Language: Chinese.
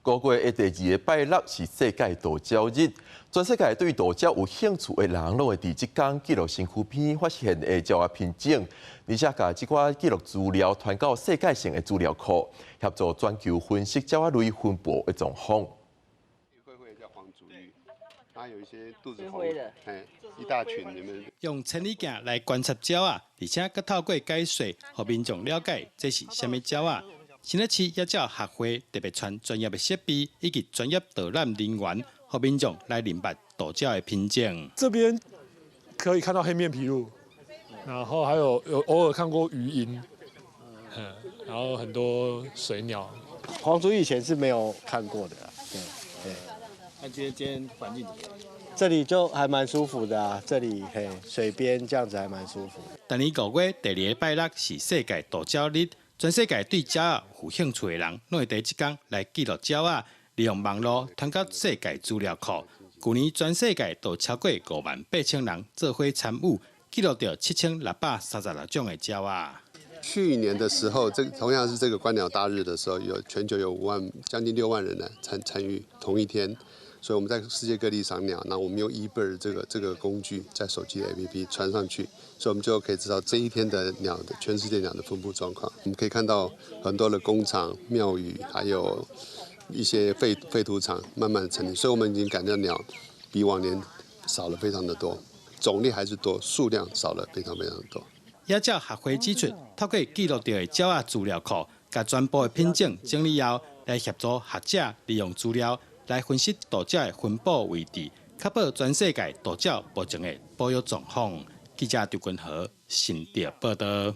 5月的第2个拜六是世界岛礁日，全世界对岛礁有兴趣的人，拢会伫即天记录身躯边发现的礁仔品种，而且把即寡记录资料传到世界性的资料库，协助全球分析礁仔类分布的状况。灰叫黄足鱼，它有一些肚子红的，一大群，你们用千里镜来观察礁仔，而且佮透过解说，互民众了解这是虾米礁仔。新北市野鸟学会特别传专业的设备以及专业导览人员，互民众来认识岛礁的品种。这边可以看到黑面琵鹭，然后还有偶尔看过鱼鹰，然后很多水鸟。黄竹以前是没有看过的，对。那今天环境怎么样？这里就还蛮舒服的啊，这里水边这样子还蛮舒服的。今年5月第2个拜六是世界岛礁日。全世界对礁仔有兴趣的人，拢会伫即天来记录礁仔，利用网络传到世界资料库。去年全世界都超过58000人做伙参与，记录到7636种的礁仔。去年的时候，同样是这个观鸟大日的时候，全球有将近6万人来参与同一天。所以我们在世界各地赏鸟，那我们用 eBird 这个工具在手机的 APP 传上去，所以我们就可以知道这一天的全世界鸟的分布状况。我们可以看到很多的工厂、庙宇，还有一些废土场慢慢成立，所以我们已经感到鸟比往年少了非常的多，种类还是多，数量少了非常非常的多。野鸟学会指出，透过记录到的礁仔资料库，甲全部的品种整理后，来协助学者利用资料。来分析岛礁的分布位置，确保全世界岛礁目前的保育状况。记者刘君和新店报道。